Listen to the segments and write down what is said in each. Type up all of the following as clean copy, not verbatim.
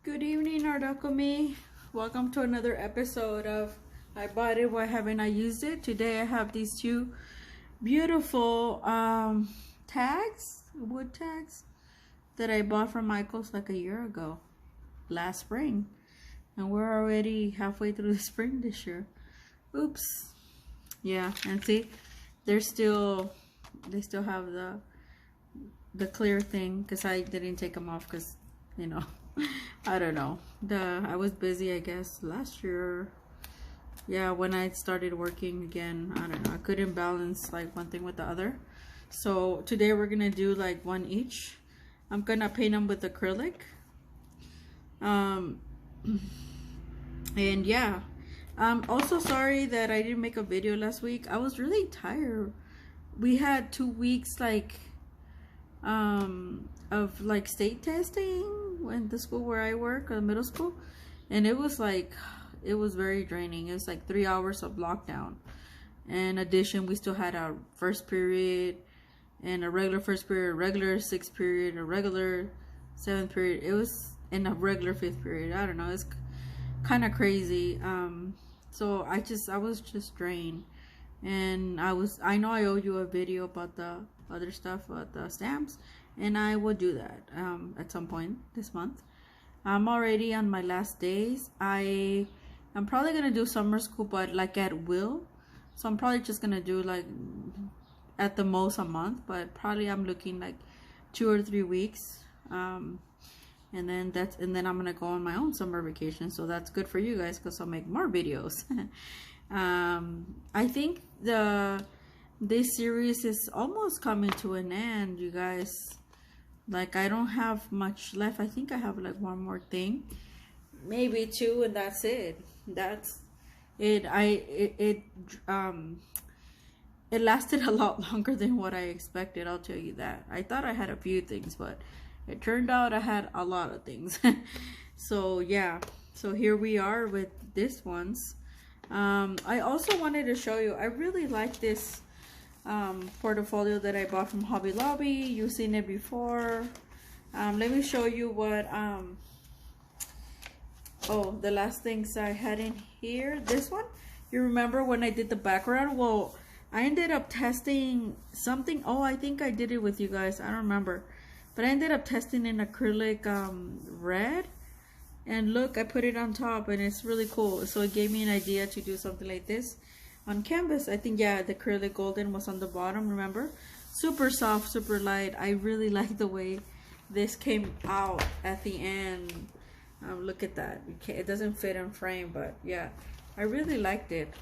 Good evening, Art-Alchemy. Welcome to another episode of I Bought It, Why Haven't I Used It? Today I have these two beautiful wood tags that I bought from Michael's like a year ago, last spring. And we're already halfway through the spring this year. Oops. Yeah, and see, they still have the clear thing because I didn't take them off because, you know, I don't know. I was busy, I guess, last year. Yeah, when I started working again, I don't know. I couldn't balance like one thing with the other. So today we're gonna do like one each. I'm gonna paint them with acrylic. And yeah, I'm also sorry that I didn't make a video last week. I was really tired. We had 2 weeks like of like state testing in the school where I work, the middle school, and it was very draining. It was like 3 hours of lockdown. In addition, we still had our first period and a regular first period, a regular sixth period, a regular seventh period. It was in a regular fifth period. I don't know, it's kind of crazy. So I was just drained, and I know I owe you a video about the other stuff, about the stamps, and I will do that at some point this month. I'm already on my last days. I'm probably gonna do summer school, but like at will. So I'm probably just gonna do like at the most a month, but probably I'm looking like 2 or 3 weeks. And then I'm gonna go on my own summer vacation. So that's good for you guys because I'll make more videos. I think this series is almost coming to an end, you guys. Like, I don't have much left. I think I have like one more thing, maybe 2, and that's it. That's it. It lasted a lot longer than what I expected, I'll tell you that. I thought I had a few things, but it turned out I had a lot of things. So yeah, so here we are with this ones. I also wanted to show you, I really like this portfolio that I bought from Hobby Lobby. You've seen it before. Let me show you what the last things I had in here. This one, you remember when I did the background? Well, I ended up testing something. I think I did it with you guys, I don't remember, but I ended up testing an acrylic red, and look, I put it on top and it's really cool. So it gave me an idea to do something like this on canvas. I think, yeah, the acrylic golden was on the bottom, remember? Super soft, super light. I really like the way this came out at the end. Look at that. It doesn't fit in frame, but yeah, I really liked it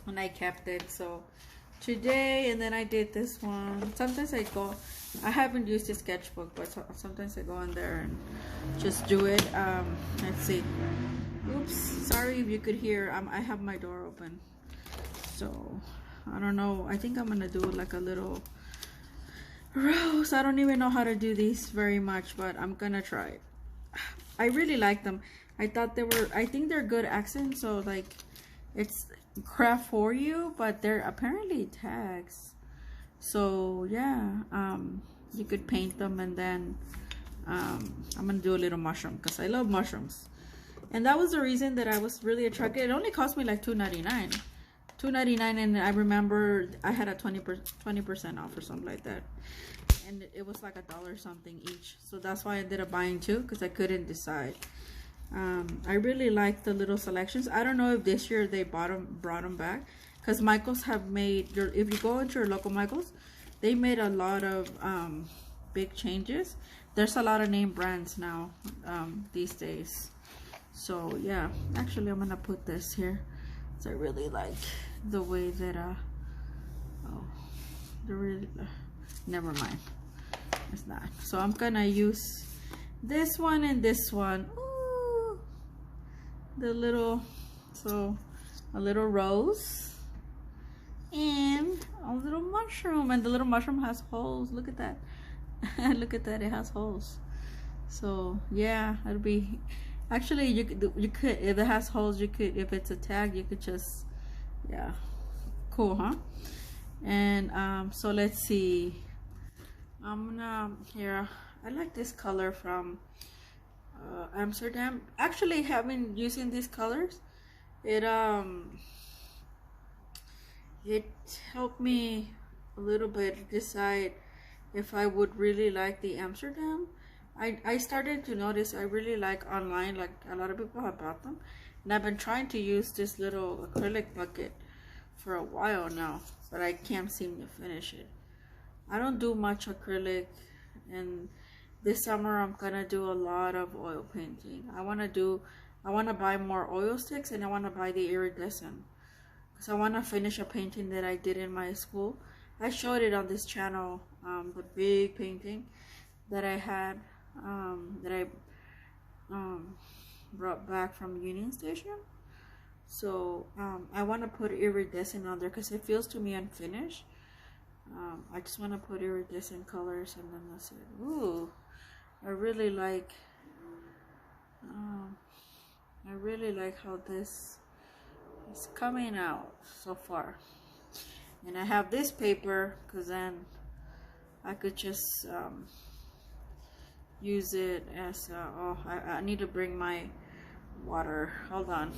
and I kept it. So today, and then I did this one. Sometimes I haven't used the sketchbook, but sometimes I go in there and just do it. Let's see. Oops, sorry if you could hear. I have my door open. So I don't know, I think I'm gonna do like a little rose. I don't even know how to do these very much, but I'm gonna try it. I really like them. I think they're good accents. So like, it's craft for you, but they're apparently tags. So yeah, you could paint them, and then I'm gonna do a little mushroom because I love mushrooms, and that was the reason that I was really attracted. It only cost me like $2.99, and I remember I had a 20% off or something like that, and it was like $1 something each. So that's why I ended up buying 2, because I couldn't decide. I really like the little selections. I don't know if this year they brought them back, because Michaels have made, if you go into your local Michaels, they made a lot of big changes. There's a lot of name brands now these days. So yeah, actually I'm gonna put this here, so I really like the way that never mind, it's not. So I'm gonna use this one and this one. Ooh, a little rose and a little mushroom, and the little mushroom has holes. Look at that. Look at that, it has holes. So yeah, it'll be, actually you could if it has holes, you could, if it's a tag, you could just, yeah, cool, huh? And so let's see, I'm gonna, here, I like this color from Amsterdam. Actually, having using these colors, it it helped me a little bit decide if I would really like the Amsterdam. I started to notice I really like online, like a lot of people have bought them, and I've been trying to use this little acrylic bucket for a while now, but I can't seem to finish it. I don't do much acrylic, and this summer I'm gonna do a lot of oil painting. I wanna buy more oil sticks, and I wanna buy the iridescent because I wanna finish a painting that I did in my school. I showed it on this channel, the big painting that I had, that I brought back from Union Station. So I want to put iridescent on there because it feels to me unfinished. I just want to put iridescent colors, and then that's it. Ooh, I really like how this is coming out so far. And I have this paper because then I could just use it as oh, I need to bring my water. Hold on.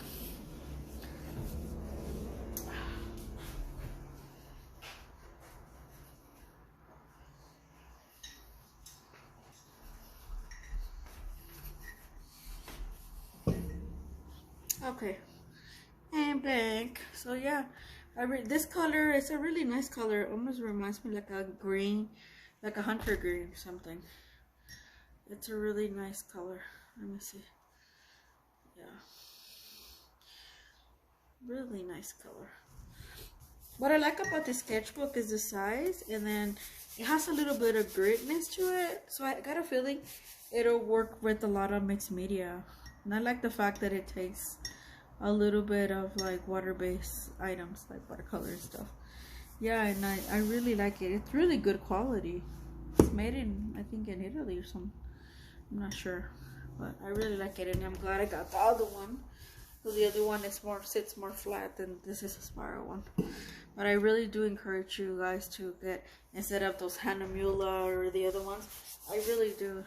Okay, and back. So yeah, this color is a really nice color. It almost reminds me like a green, like a hunter green or something. It's a really nice color. Let me see. Yeah, really nice color. What I like about this sketchbook is the size, and then it has a little bit of gritness to it. So I got a feeling it'll work with a lot of mixed media. And I like the fact that it takes a little bit of like water-based items like watercolor and stuff. Yeah, and I really like it. It's really good quality. It's made in, I think, in Italy or something. I'm not sure, but I really like it, and I'm glad I got the other one. So the other one is sits more flat than this is a spiral one. But I really do encourage you guys to get, instead of those Hahnemühle or the other ones, I really do.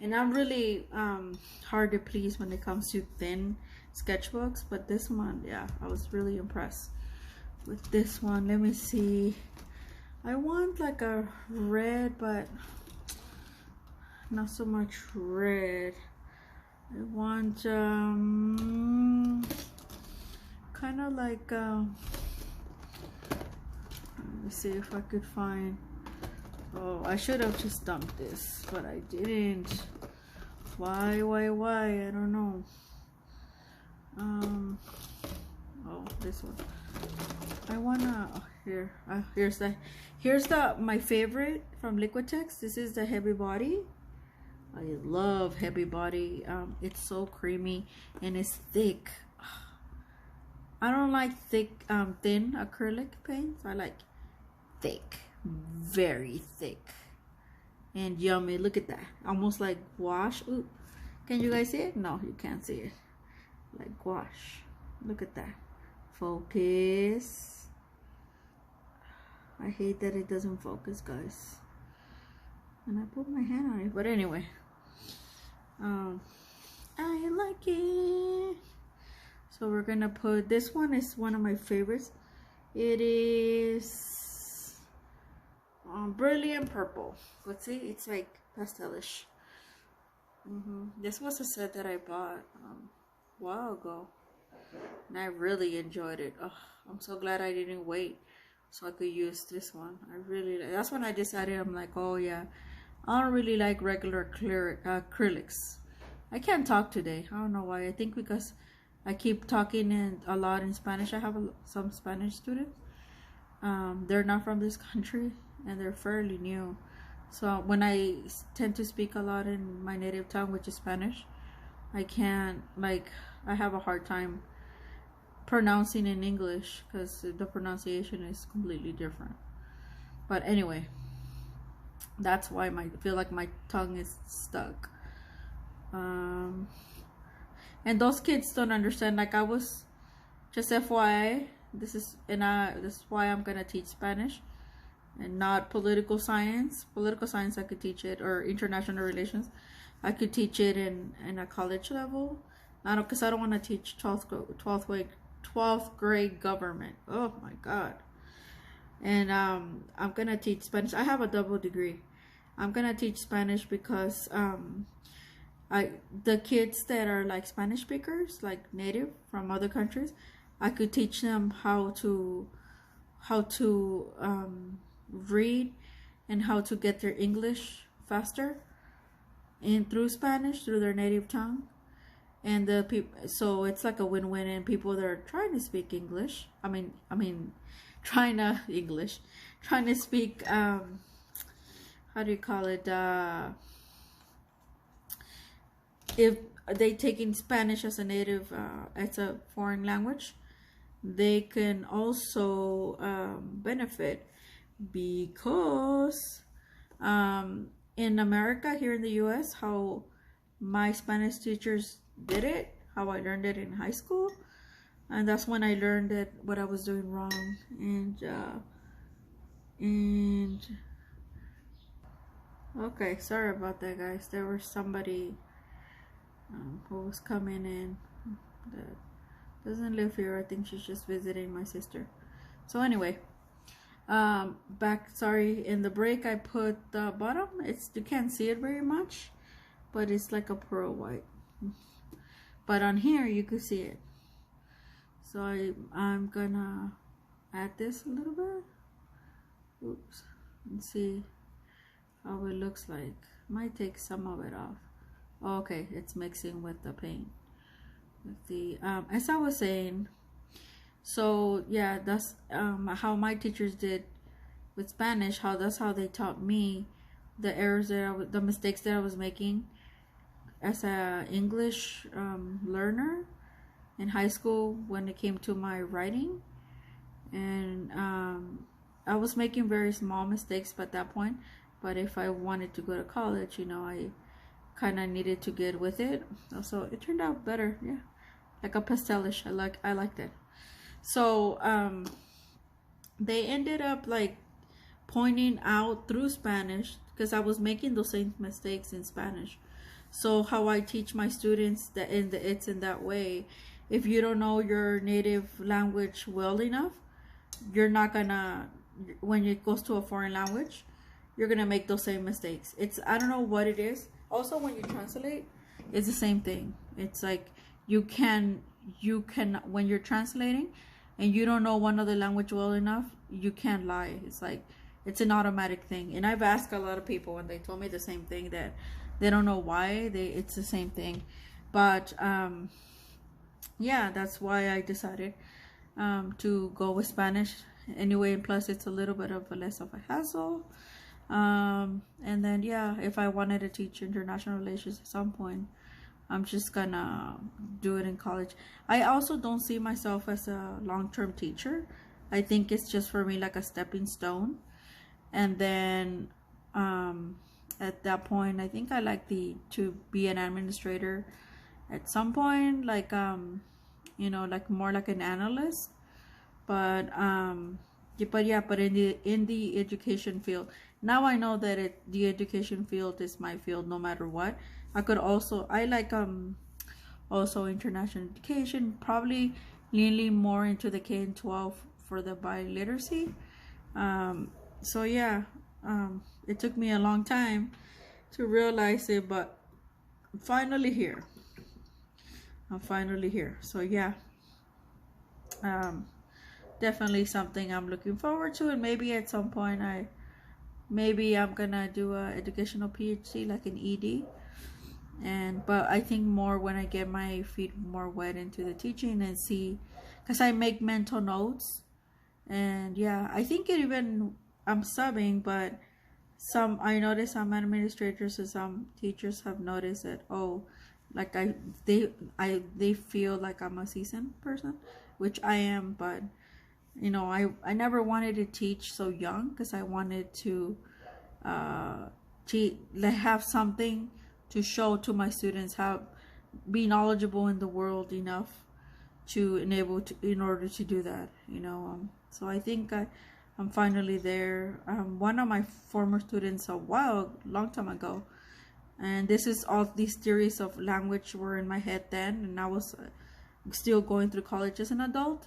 And I'm really hard to please when it comes to thin sketchbooks, but this one, yeah, I was really impressed with this one. Let me see. I want like a red, but not so much red. I want kind of like let me see if I could find. Oh, I should have just dumped this, but I didn't. Why? I don't know. Oh, this one. I wanna, oh, here's my favorite from Liquitex. This is the Heavy Body. I love Heavy Body. It's so creamy and it's thick. I don't like thin acrylic paints. I like thick, very thick and yummy. Look at that, almost like gouache. Ooh, can you guys see it? No, you can't see it. Like gouache. Look at that. Focus. I hate that it doesn't focus, guys, and I put my hand on it, but anyway, I like it. So we're gonna put, this one is one of my favorites. It is brilliant purple, but see, it's like pastelish. This was a set that I bought a while ago, and I really enjoyed it. Oh, I'm so glad I didn't wait so I could use this one. That's when I decided, I'm like, oh yeah, I don't really like regular acrylics. I can't talk today. I don't know why. I think because I keep talking a lot in Spanish. I have some Spanish students. They're not from this country and they're fairly new. So when I tend to speak a lot in my native tongue, which is Spanish, I have a hard time pronouncing in English because the pronunciation is completely different. But anyway, that's why I feel like my tongue is stuck. And those kids don't understand. Like, I was just FYI, this is why I'm gonna teach Spanish and not political science. Political science I could teach it, or international relations, I could teach it in a college level. I don't, because I don't want to teach 12th grade government. Oh my God. And I'm gonna teach Spanish. I have a double degree. I'm gonna teach Spanish because the kids that are like Spanish speakers, like native from other countries, I could teach them how to read and how to get their English faster and through Spanish, through their native tongue. And the people, so it's like a win-win. And people that are trying to speak English, trying to speak how do you call it, if they taking Spanish as a native, as a foreign language, they can also benefit, because in America, here in the US, how my Spanish teachers did it, how I learned it in high school, and that's when I learned that what I was doing wrong. And okay, sorry about that, guys. There was somebody who was coming in that doesn't live here. I think she's just visiting my sister. So anyway, back, sorry, in the break I put the bottom, you can't see it very much, but it's like a pearl white, but on here you could see it. So I'm gonna add this a little bit, oops, and see how it looks like. Might take some of it off. Okay, it's mixing with the paint, with the as I was saying. So yeah, that's how my teachers did with Spanish. That's how they taught me the errors that the mistakes that I was making as a English learner in high school when it came to my writing. And I was making very small mistakes at that point, but if I wanted to go to college, you know, I kind of needed to get with it. So it turned out better, yeah, like a pastelish. I liked it. So they ended up like pointing out through Spanish, because I was making those same mistakes in Spanish. So how I teach my students that it's in that way. If you don't know your native language well enough, you're not gonna, when it goes to a foreign language, you're gonna make those same mistakes. I don't know what it is. Also, when you translate, it's the same thing. It's like you can when you're translating and you don't know one other language well enough, you can't lie. It's like it's an automatic thing. And I've asked a lot of people and they told me the same thing, that they don't know why it's the same thing. But yeah, that's why I decided to go with Spanish anyway, and plus it's a little bit of less of a hassle. And then yeah, if I wanted to teach international relations at some point, I'm just gonna do it in college. I also don't see myself as a long-term teacher. I think it's just for me like a stepping stone. And then at that point, I think I like to be an administrator at some point, like you know, like more like an analyst. But in the education field, now I know that the education field is my field no matter what. I like also international education, probably leaning more into the K-12 for the biliteracy. So yeah, it took me a long time to realize it, but I'm finally here. So yeah, definitely something I'm looking forward to. And maybe at some point I'm gonna do a educational PhD, like an ED. But I think more when I get my feet more wet into the teaching and see, because I make mental notes. And yeah, I think I'm subbing, but I noticed some administrators and some teachers have noticed that, oh, like they feel like I'm a seasoned person, which I am. But you know, I never wanted to teach so young, because I wanted to have something to show to my students, how be knowledgeable in the world enough in order to do that, you know. So I think I'm finally there. One of my former students long time ago, And this is all these theories of language were in my head then, and I was still going through college as an adult.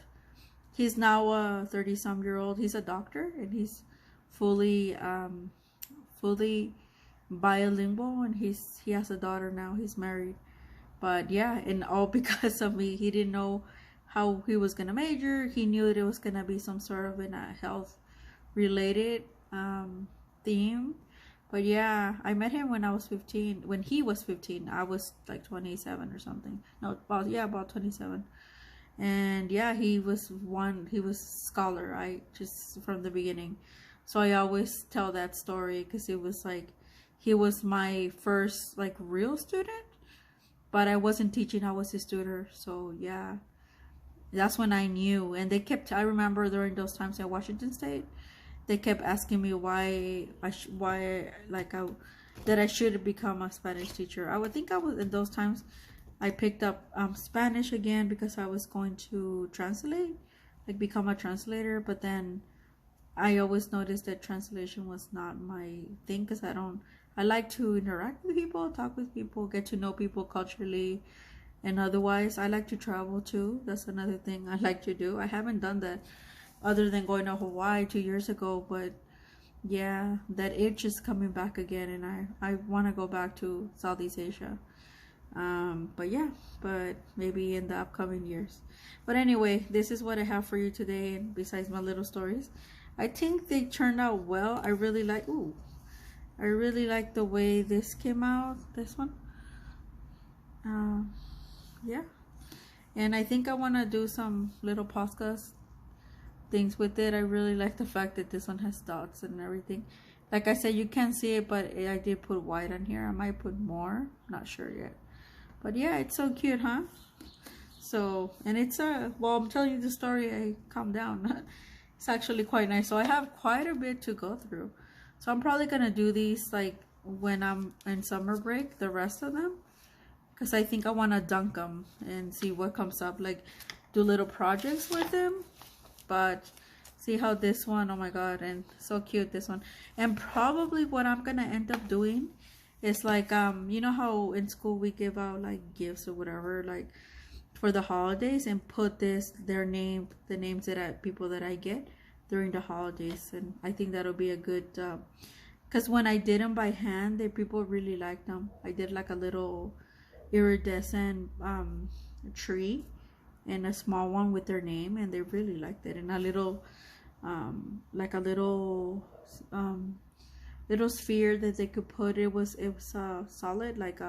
He's now a 30-some-year-old. He's a doctor, and he's fully fully bilingual, and he has a daughter now. He's married. But yeah, and all because of me. He didn't know how he was gonna major. He knew that it was gonna be some sort of in a health related theme. But yeah, I met him when I was 15. When he was 15, I was like 27 or something. No, about 27. And yeah, he was scholar. I just from the beginning. So I always tell that story because it was like he was my first like real student, but I wasn't teaching, I was his tutor. So yeah, that's when I knew. And I remember during those times at Washington State, they kept asking me that I should become a Spanish teacher. I would think I was in those times. I picked up Spanish again because I was going to translate, like become a translator. But then I always noticed that translation was not my thing because I like to interact with people, talk with people, get to know people culturally. And otherwise, I like to travel too. That's another thing I like to do. I haven't done that other than going to Hawaii 2 years ago. But yeah, that itch is coming back again, and I want to go back to Southeast Asia. But yeah, but maybe in the upcoming years. But anyway, this is what I have for you today, and besides my little stories. I think they turned out well. I really like the way this came out, this one. Yeah, and I think I want to do some little podcast things with it. I really like the fact that this one has dots and everything. Like I said, you can't see it, but I did put white on here. I might put more, not sure yet. But yeah, it's so cute, huh? So, and it's well, I'm telling you the story, I calm down. It's actually quite nice. So I have quite a bit to go through. So I'm probably gonna do these like when I'm in summer break, the rest of them, because I think I want to dunk them and see what comes up, like do little projects with them. But see how this one, oh my god, and so cute, this one. And probably what I'm gonna end up doing is like you know how in school we give out like gifts or whatever, like for the holidays, and put the names people that I get during the holidays. And I think that'll be a good because when I did them by hand, people really liked them. I did like a little iridescent tree and a small one with their name, and they really liked it. And a little like a little sphere that they could put. It was solid, like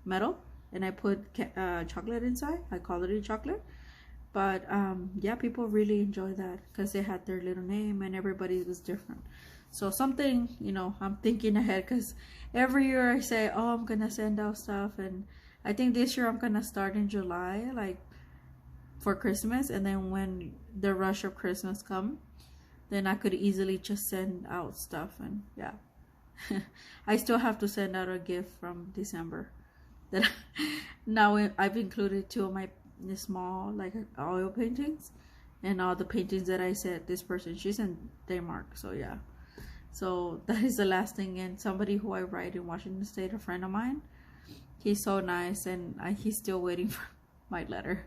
metal, and I put chocolate inside. I call it a chocolate. But yeah, people really enjoy that because they had their little name, and everybody was different. So something, you know, I'm thinking ahead, because every year I say, oh, I'm gonna send out stuff, and I think this year I'm gonna start in July, like for Christmas, and then when the rush of Christmas come, then I could easily just send out stuff. And yeah, I still have to send out a gift from December that now I've included 2 of my small like oil paintings, and all the paintings that I said this person, she's in Denmark. So yeah, so that is the last thing. And somebody who I write in Washington State, a friend of mine, he's so nice, and he's still waiting for my letter.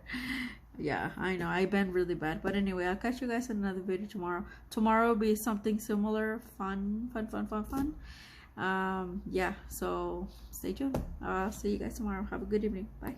Yeah, I know I've been really bad, but anyway, I'll catch you guys in another video tomorrow. Tomorrow will be something similar, fun. Yeah, so stay tuned. I'll see you guys tomorrow. Have a good evening. Bye.